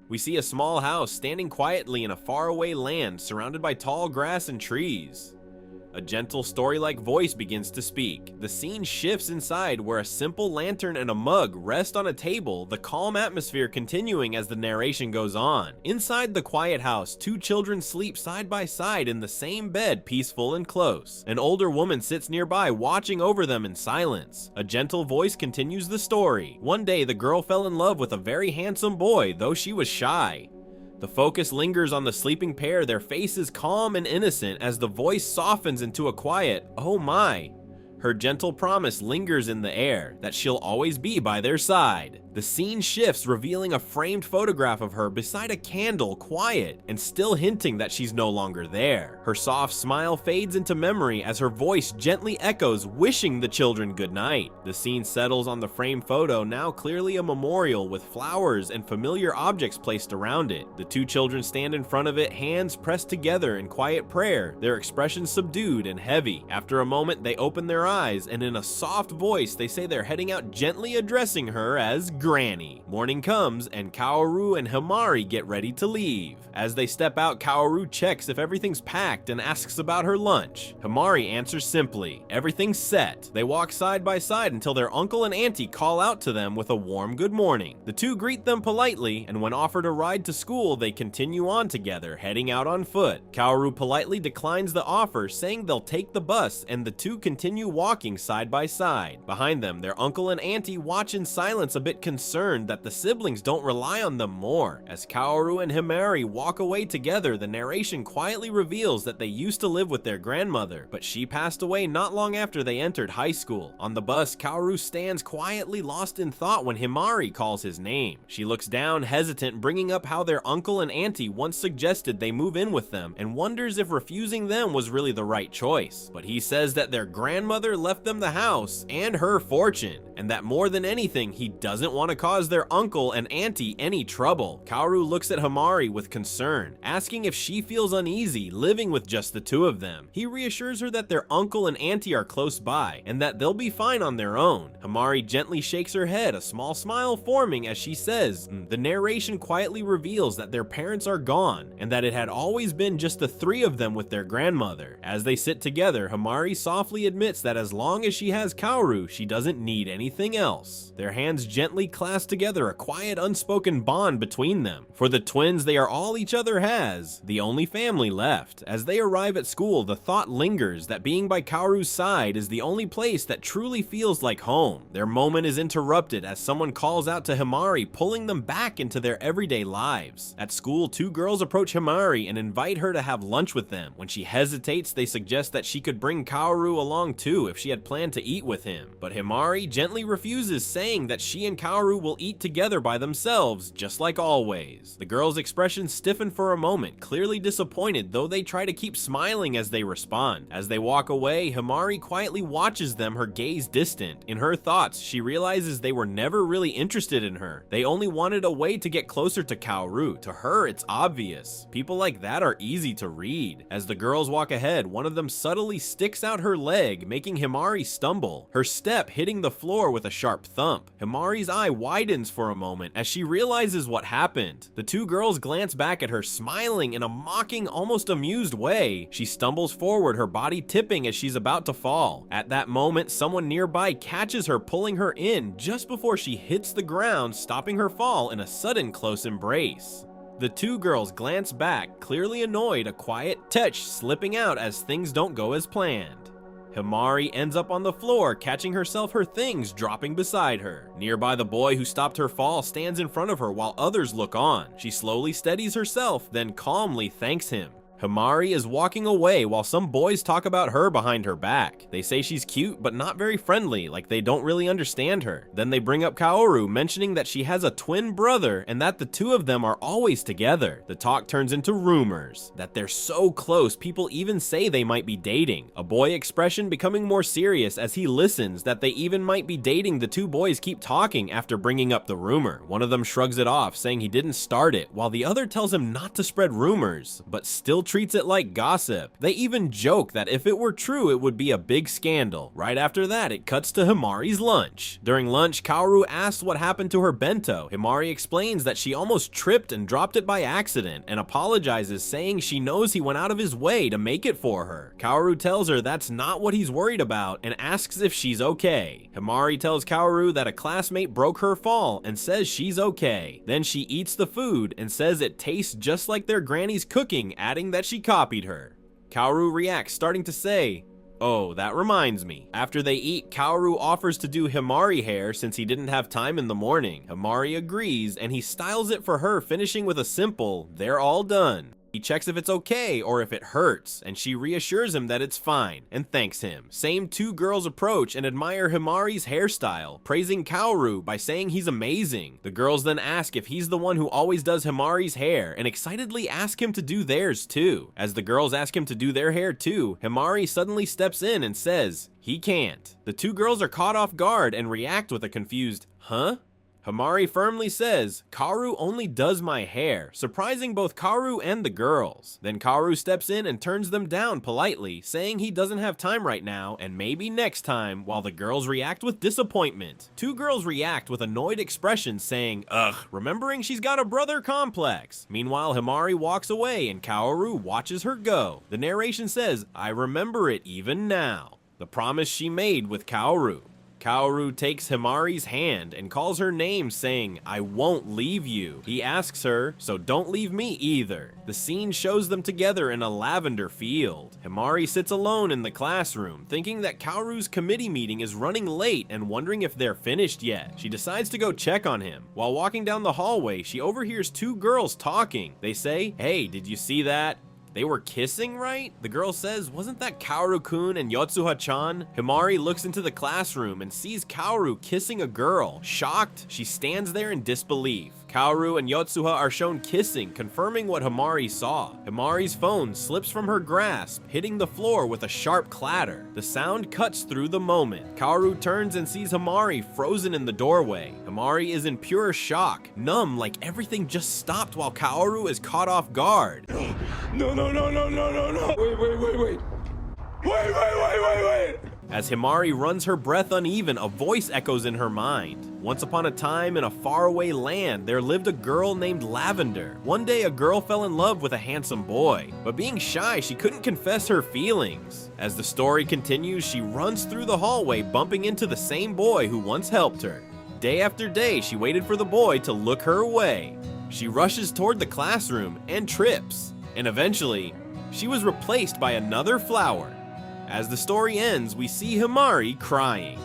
We see a small house standing quietly in a faraway land surrounded by tall grass and trees. A gentle story-like voice begins to speak. The scene shifts inside where a simple lantern and a mug rest on a table, the calm atmosphere continuing as the narration goes on. Inside the quiet house, two children sleep side by side in the same bed, peaceful and close. An older woman sits nearby, watching over them in silence. A gentle voice continues the story. One day, the girl fell in love with a very handsome boy, though she was shy. The focus lingers on the sleeping pair, their faces calm and innocent as the voice softens into a quiet, "Oh my." Her gentle promise lingers in the air, that she'll always be by their side. The scene shifts, revealing a framed photograph of her beside a candle, quiet, and still hinting that she's no longer there. Her soft smile fades into memory as her voice gently echoes, wishing the children good night. The scene settles on the framed photo, now clearly a memorial with flowers and familiar objects placed around it. The two children stand in front of it, hands pressed together in quiet prayer, their expressions subdued and heavy. After a moment, they open their eyes, and in a soft voice, they say they're heading out, gently addressing her as Granny. Morning comes, and Kaoru and Himari get ready to leave. As they step out, Kaoru checks if everything's packed and asks about her lunch. Himari answers simply, "Everything's set." They walk side by side until their uncle and auntie call out to them with a warm good morning. The two greet them politely, and when offered a ride to school, they continue on together, heading out on foot. Kaoru politely declines the offer, saying they'll take the bus, and the two continue walking side by side. Behind them, their uncle and auntie watch in silence, a bit concerned that the siblings don't rely on them more. As Kaoru and Himari walk away together, the narration quietly reveals that they used to live with their grandmother, but she passed away not long after they entered high school. On the bus, Kaoru stands quietly lost in thought when Himari calls his name. She looks down, hesitant, bringing up how their uncle and auntie once suggested they move in with them, and wonders if refusing them was really the right choice. But he says that their grandmother left them the house and her fortune, and that more than anything, he doesn't want to cause their uncle and auntie any trouble. Kaoru looks at Himari with concern, asking if she feels uneasy living with just the two of them. He reassures her that their uncle and auntie are close by, and that they'll be fine on their own. Himari gently shakes her head, a small smile forming as she says, the narration quietly reveals that their parents are gone, and that it had always been just the three of them with their grandmother. As they sit together, Himari softly admits that as long as she has Kaoru, she doesn't need anything else. Their hands gently clasp together, a quiet unspoken bond between them. For the twins, they are all each other has, the only family left. As they arrive at school, the thought lingers that being by Kaoru's side is the only place that truly feels like home. Their moment is interrupted as someone calls out to Himari, pulling them back into their everyday lives. At school, two girls approach Himari and invite her to have lunch with them. When she hesitates, they suggest that she could bring Kaoru along too if she had planned to eat with him. But Himari gently refuses, saying that she and Kaoru will eat together by themselves, just like always. The girls' expressions stiffen for a moment, clearly disappointed, though they try to keep smiling as they respond. As they walk away, Himari quietly watches them, her gaze distant. In her thoughts, she realizes they were never really interested in her. They only wanted a way to get closer to Kaoru. To her, it's obvious. People like that are easy to read. As the girls walk ahead, one of them subtly sticks out her leg, making Himari stumble, her step hitting the floor with a sharp thump. Himari's eye widens for a moment as she realizes what happened. The two girls glance back at her, smiling in a mocking, almost amused way. She stumbles forward, her body tipping as she's about to fall. At that moment, someone nearby catches her, pulling her in just before she hits the ground, stopping her fall in a sudden close embrace. The two girls glance back, clearly annoyed, a quiet touch slipping out as things don't go as planned. Himari ends up on the floor, catching herself, her things dropping beside her. Nearby, the boy who stopped her fall stands in front of her while others look on. She slowly steadies herself, then calmly thanks him. Himari is walking away while some boys talk about her behind her back. They say she's cute but not very friendly, like they don't really understand her. Then they bring up Kaoru, mentioning that she has a twin brother and that the two of them are always together. The talk turns into rumors that they're so close, people even say they might be dating. A boy expression becoming more serious as he listens, that they even might be dating. The two boys keep talking after bringing up the rumor. One of them shrugs it off, saying he didn't start it, while the other tells him not to spread rumors, but still treats it like gossip. They even joke that if it were true, it would be a big scandal. Right after that, it cuts to Himari's lunch. During lunch, Kaoru asks what happened to her bento. Himari explains that she almost tripped and dropped it by accident and apologizes, saying she knows he went out of his way to make it for her. Kaoru tells her that's not what he's worried about and asks if she's okay. Himari tells Kaoru that a classmate broke her fall and says she's okay. Then she eats the food and says it tastes just like their granny's cooking, adding that she copied her. Kaoru reacts, starting to say, "Oh, that reminds me." After they eat, Kaoru offers to do Himari hair since he didn't have time in the morning. Himari agrees and he styles it for her, finishing with a simple, "They're all done." He checks if it's okay or if it hurts, and she reassures him that it's fine and thanks him. Same two girls approach and admire Himari's hairstyle, praising Kaoru by saying he's amazing. The girls then ask if he's the one who always does Himari's hair and excitedly ask him to do theirs too. As the girls ask him to do their hair too, Himari suddenly steps in and says he can't. The two girls are caught off guard and react with a confused, "Huh?" Himari firmly says, "Kaoru only does my hair," surprising both Kaoru and the girls. Then Kaoru steps in and turns them down politely, saying he doesn't have time right now and maybe next time, while the girls react with disappointment. Two girls react with annoyed expressions saying, "Ugh," remembering she's got a brother complex. Meanwhile, Himari walks away and Kaoru watches her go. The narration says, "I remember it even now." The promise she made with Kaoru. Kaoru takes Himari's hand and calls her name, saying, "I won't leave you." He asks her, "So don't leave me either." The scene shows them together in a lavender field. Himari sits alone in the classroom, thinking that Kaoru's committee meeting is running late and wondering if they're finished yet. She decides to go check on him. While walking down the hallway, she overhears two girls talking. They say, "Hey, did you see that? They were kissing, right?" The girl says, "Wasn't that Kaoru-kun and Yotsuha-chan?" Himari looks into the classroom and sees Kaoru kissing a girl. Shocked, she stands there in disbelief. Kaoru and Yotsuha are shown kissing, confirming what Himari saw. Himari's phone slips from her grasp, hitting the floor with a sharp clatter. The sound cuts through the moment. Kaoru turns and sees Himari frozen in the doorway. Himari is in pure shock, numb like everything just stopped while Kaoru is caught off guard. No. Wait. As Himari runs her breath uneven, a voice echoes in her mind. Once upon a time in a faraway land, there lived a girl named Lavender. One day a girl fell in love with a handsome boy, but being shy, she couldn't confess her feelings. As the story continues, she runs through the hallway, bumping into the same boy who once helped her. Day after day, she waited for the boy to look her way. She rushes toward the classroom and trips, and eventually, she was replaced by another flower. As the story ends, we see Himari crying.